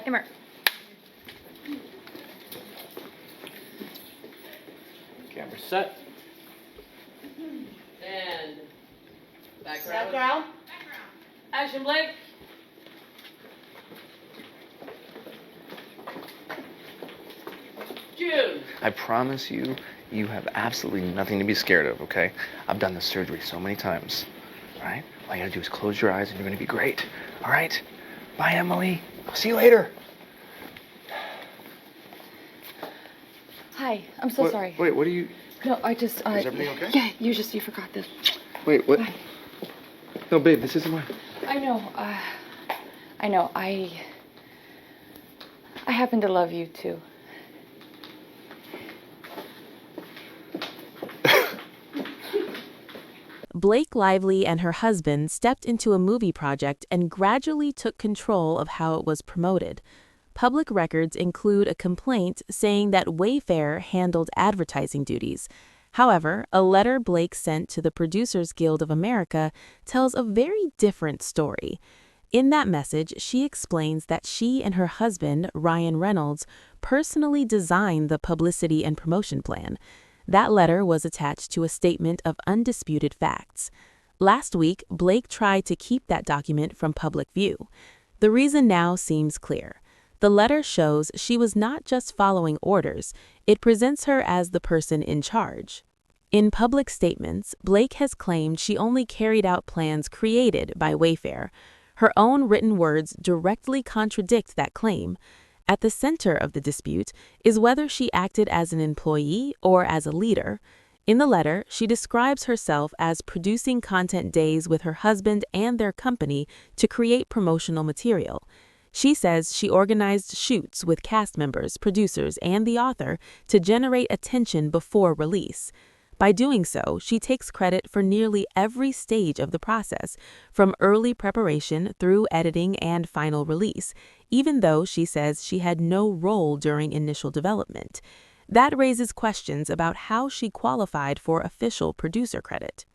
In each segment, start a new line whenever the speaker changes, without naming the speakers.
Come here.
Camera set. And background. Action, Blake. June.
I promise you, you have absolutely nothing to be scared of, okay? I've done this surgery so many times, all right? All you gotta do is close your eyes and you're gonna be great, all right? Bye, Emily. I'll see you later.
Hi, I'm so sorry.
Wait, what are you...
No, I just,
Is everything okay?
Yeah, you forgot this.
Wait, what?
Bye.
No, babe, this isn't mine.
I know, I happen to love you too.
Blake Lively and her husband stepped into a movie project and gradually took control of how it was promoted. Public records include a complaint saying that Wayfair handled advertising duties. However, a letter Blake sent to the Producers Guild of America tells a very different story. In that message, she explains that she and her husband, Ryan Reynolds, personally designed the publicity and promotion plan. That letter was attached to a statement of undisputed facts. Last week, Blake tried to keep that document from public view. The reason now seems clear. The letter shows she was not just following orders, it presents her as the person in charge. In public statements, Blake has claimed she only carried out plans created by Wayfair. Her own written words directly contradict that claim. At the center of the dispute is whether she acted as an employee or as a leader. In the letter, she describes herself as producing content days with her husband and their company to create promotional material. She says she organized shoots with cast members, producers, and the author to generate attention before release. By doing so, she takes credit for nearly every stage of the process, from early preparation through editing and final release, even though she says she had no role during initial development. That raises questions about how she qualified for official producer credit.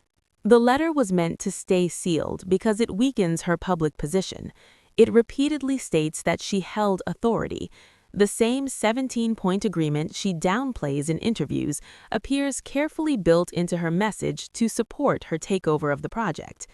The letter was meant to stay sealed because it weakens her public position. It repeatedly states that she held authority. The same 17-point agreement she downplays in interviews appears carefully built into her message to support her takeover of the project.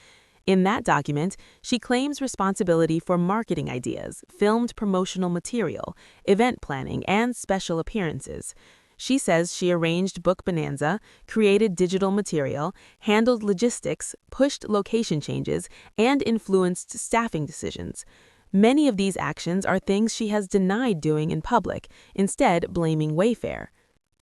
In that document, she claims responsibility for marketing ideas, filmed promotional material, event planning, and special appearances. She says she arranged book bonanza, created digital material, handled logistics, pushed location changes, and influenced staffing decisions. Many of these actions are things she has denied doing in public, instead blaming Wayfair.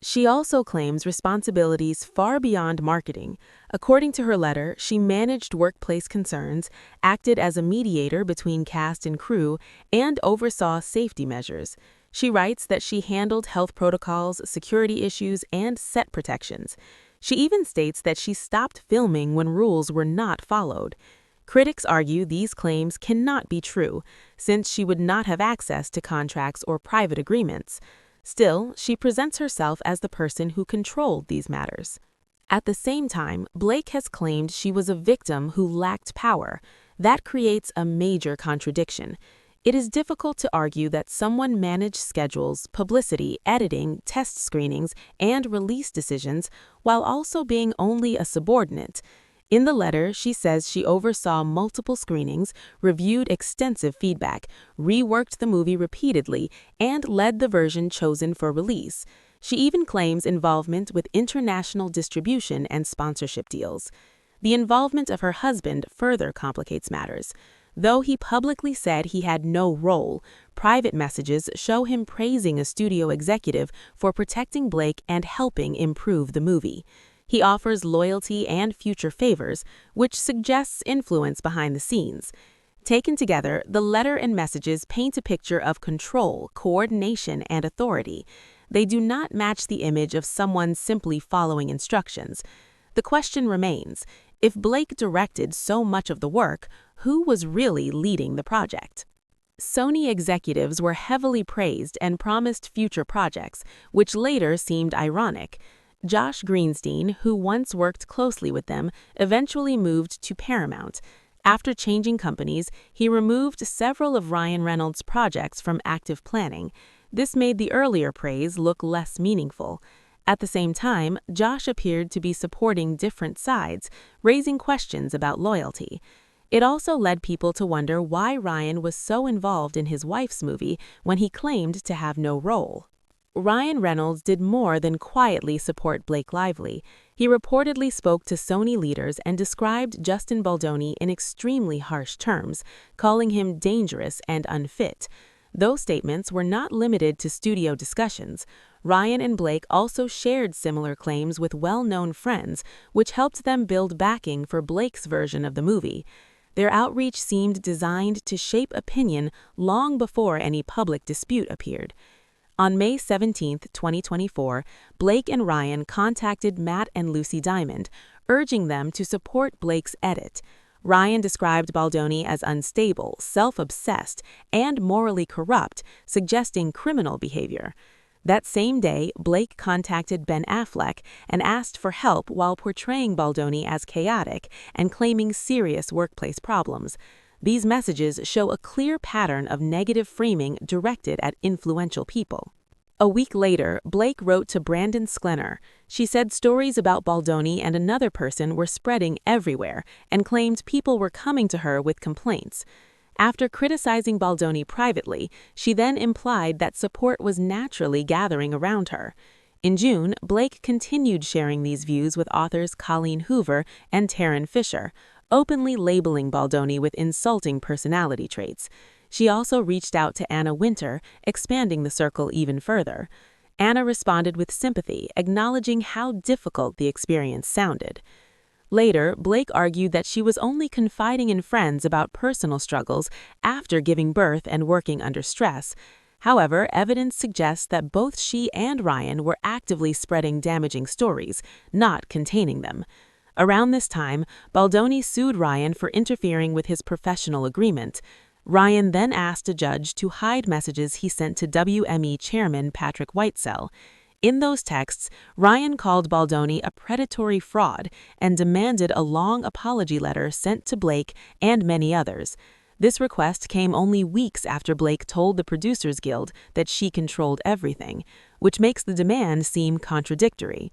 She also claims responsibilities far beyond marketing. According to her letter, she managed workplace concerns, acted as a mediator between cast and crew, and oversaw safety measures. She writes that she handled health protocols, security issues, and set protections. She even states that she stopped filming when rules were not followed. Critics argue these claims cannot be true, since she would not have access to contracts or private agreements. Still, she presents herself as the person who controlled these matters. At the same time, Blake has claimed she was a victim who lacked power. That creates a major contradiction. It is difficult to argue that someone managed schedules, publicity, editing, test screenings, and release decisions while also being only a subordinate. In the letter, she says she oversaw multiple screenings, reviewed extensive feedback, reworked the movie repeatedly, and led the version chosen for release. She even claims involvement with international distribution and sponsorship deals. The involvement of her husband further complicates matters. Though he publicly said he had no role, private messages show him praising a studio executive for protecting Blake and helping improve the movie. He offers loyalty and future favors, which suggests influence behind the scenes. Taken together, the letter and messages paint a picture of control, coordination, and authority. They do not match the image of someone simply following instructions. The question remains, if Blake directed so much of the work, who was really leading the project? Sony executives were heavily praised and promised future projects, which later seemed ironic. Josh Greenstein, who once worked closely with them, eventually moved to Paramount. After changing companies, he removed several of Ryan Reynolds' projects from active planning. This made the earlier praise look less meaningful. At the same time, Josh appeared to be supporting different sides, raising questions about loyalty. It also led people to wonder why Ryan was so involved in his wife's movie when he claimed to have no role. Ryan Reynolds did more than quietly support Blake Lively. He reportedly spoke to Sony leaders and described Justin Baldoni in extremely harsh terms, calling him dangerous and unfit. Those statements were not limited to studio discussions. Ryan and Blake also shared similar claims with well-known friends, which helped them build backing for Blake's version of the movie. Their outreach seemed designed to shape opinion long before any public dispute appeared. On May 17, 2024, Blake and Ryan contacted Matt and Lucy Diamond, urging them to support Blake's edit. Ryan described Baldoni as unstable, self-obsessed, and morally corrupt, suggesting criminal behavior. That same day, Blake contacted Ben Affleck and asked for help while portraying Baldoni as chaotic and claiming serious workplace problems. These messages show a clear pattern of negative framing directed at influential people. A week later, Blake wrote to Brandon Sklenar. She said stories about Baldoni and another person were spreading everywhere and claimed people were coming to her with complaints. After criticizing Baldoni privately, she then implied that support was naturally gathering around her. In June, Blake continued sharing these views with authors Colleen Hoover and Taryn Fisher, openly labeling Baldoni with insulting personality traits. She also reached out to Anna Wintour, expanding the circle even further. Anna responded with sympathy, acknowledging how difficult the experience sounded. Later, Blake argued that she was only confiding in friends about personal struggles after giving birth and working under stress. However, evidence suggests that both she and Ryan were actively spreading damaging stories, not containing them. Around this time, Baldoni sued Ryan for interfering with his professional agreement. Ryan then asked a judge to hide messages he sent to WME chairman Patrick Whitesell. In those texts, Ryan called Baldoni a predatory fraud and demanded a long apology letter sent to Blake and many others. This request came only weeks after Blake told the Producers Guild that she controlled everything, which makes the demand seem contradictory.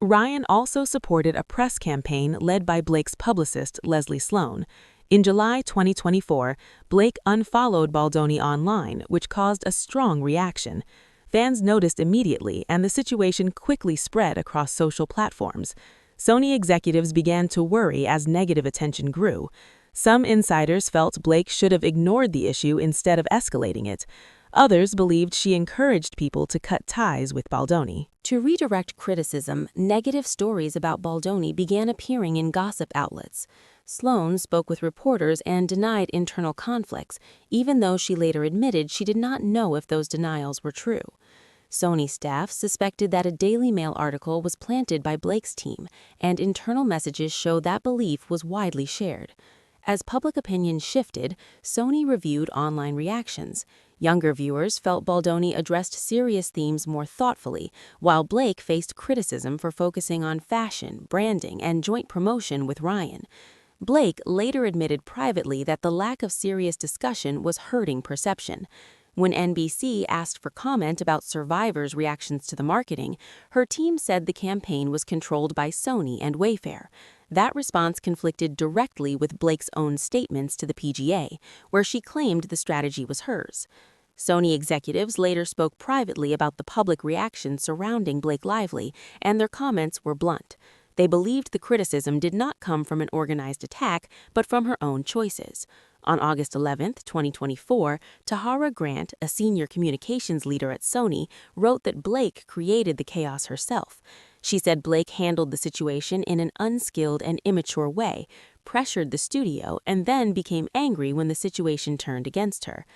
Ryan also supported a press campaign led by Blake's publicist, Leslie Sloan. In July 2024, Blake unfollowed Baldoni online, which caused a strong reaction. Fans noticed immediately, and the situation quickly spread across social platforms. Sony executives began to worry as negative attention grew. Some insiders felt Blake should have ignored the issue instead of escalating it. Others believed she encouraged people to cut ties with Baldoni.
To redirect criticism, negative stories about Baldoni began appearing in gossip outlets. Sloan spoke with reporters and denied internal conflicts, even though she later admitted she did not know if those denials were true. Sony staff suspected that a Daily Mail article was planted by Blake's team, and internal messages show that belief was widely shared. As public opinion shifted, Sony reviewed online reactions. Younger viewers felt Baldoni addressed serious themes more thoughtfully, while Blake faced criticism for focusing on fashion, branding, and joint promotion with Ryan. Blake later admitted privately that the lack of serious discussion was hurting perception. When NBC asked for comment about Survivor's reactions to the marketing, her team said the campaign was controlled by Sony and Wayfair. That response conflicted directly with Blake's own statements to the PGA, where she claimed the strategy was hers. Sony executives later spoke privately about the public reaction surrounding Blake Lively, and their comments were blunt. They believed the criticism did not come from an organized attack, but from her own choices. On August 11, 2024, Tahara Grant, a senior communications leader at Sony, wrote that Blake created the chaos herself. She said Blake handled the situation in an unskilled and immature way, pressured the studio, and then became angry when the situation turned against her.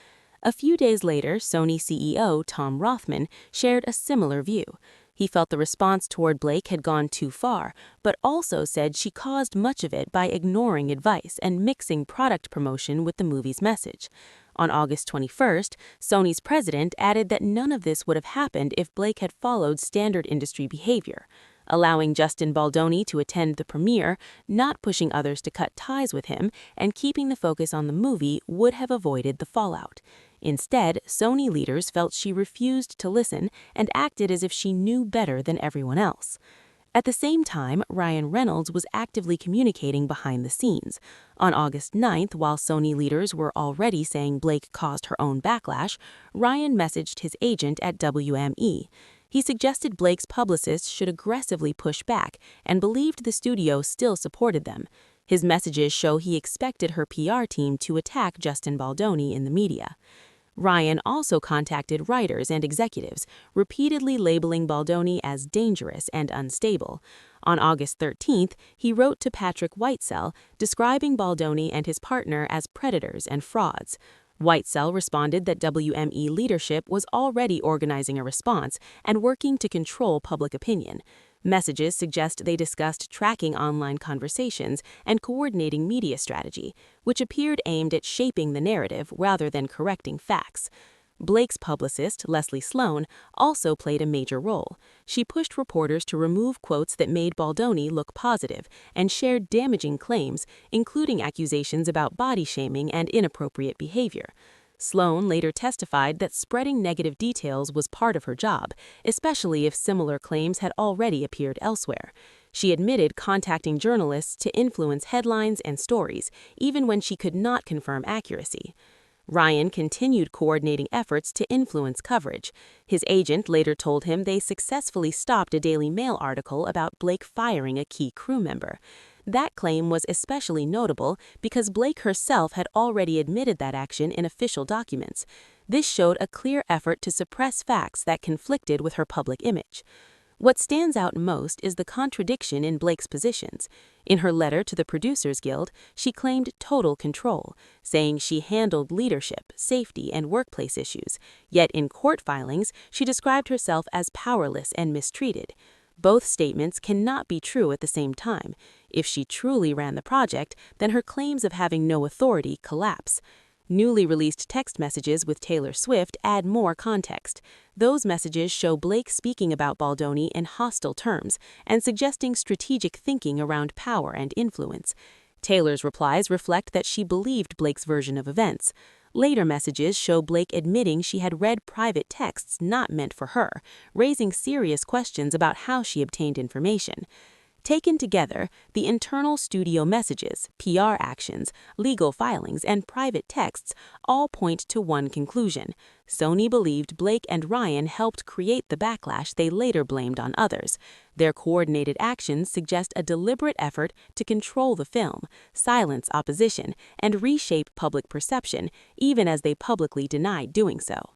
A few days later, Sony CEO Tom Rothman shared a similar view. He felt the response toward Blake had gone too far, but also said she caused much of it by ignoring advice and mixing product promotion with the movie's message. On August 21st, Sony's president added that none of this would have happened if Blake had followed standard industry behavior. allowing Justin Baldoni to attend the premiere, not pushing others to cut ties with him, and keeping the focus on the movie would have avoided the fallout. Instead, Sony leaders felt she refused to listen and acted as if she knew better than everyone else. At the same time, Ryan Reynolds was actively communicating behind the scenes. On August 9th, while Sony leaders were already saying Blake caused her own backlash, Ryan messaged his agent at WME. He suggested Blake's publicist should aggressively push back and believed the studio still supported them. His messages show he expected her PR team to attack Justin Baldoni in the media. Ryan also contacted writers and executives, repeatedly labeling Baldoni as dangerous and unstable. On August 13th, he wrote to Patrick Whitesell, describing Baldoni and his partner as predators and frauds. Whitesell responded that WME leadership was already organizing a response and working to control public opinion. Messages suggest they discussed tracking online conversations and coordinating media strategy, which appeared aimed at shaping the narrative rather than correcting facts. Blake's publicist, Leslie Sloan, also played a major role. She pushed reporters to remove quotes that made Baldoni look positive and shared damaging claims, including accusations about body shaming and inappropriate behavior. Sloan later testified that spreading negative details was part of her job, especially if similar claims had already appeared elsewhere. She admitted contacting journalists to influence headlines and stories, even when she could not confirm accuracy. Ryan continued coordinating efforts to influence coverage. His agent later told him they successfully stopped a Daily Mail article about Blake firing a key crew member. That claim was especially notable because Blake herself had already admitted that action in official documents. This showed a clear effort to suppress facts that conflicted with her public image. What stands out most is the contradiction in Blake's positions. In her letter to the Producers Guild, she claimed total control, saying she handled leadership, safety, and workplace issues. Yet in court filings, she described herself as powerless and mistreated. Both statements cannot be true at the same time. If she truly ran the project, then her claims of having no authority collapse. Newly released text messages with Taylor Swift add more context. Those messages show Blake speaking about Baldoni in hostile terms and suggesting strategic thinking around power and influence. Taylor's replies reflect that she believed Blake's version of events. Later messages show Blake admitting she had read private texts not meant for her, raising serious questions about how she obtained information. Taken together, the internal studio messages, PR actions, legal filings, and private texts all point to one conclusion. Sony believed Blake and Ryan helped create the backlash they later blamed on others. Their coordinated actions suggest a deliberate effort to control the film, silence opposition, and reshape public perception, even as they publicly denied doing so.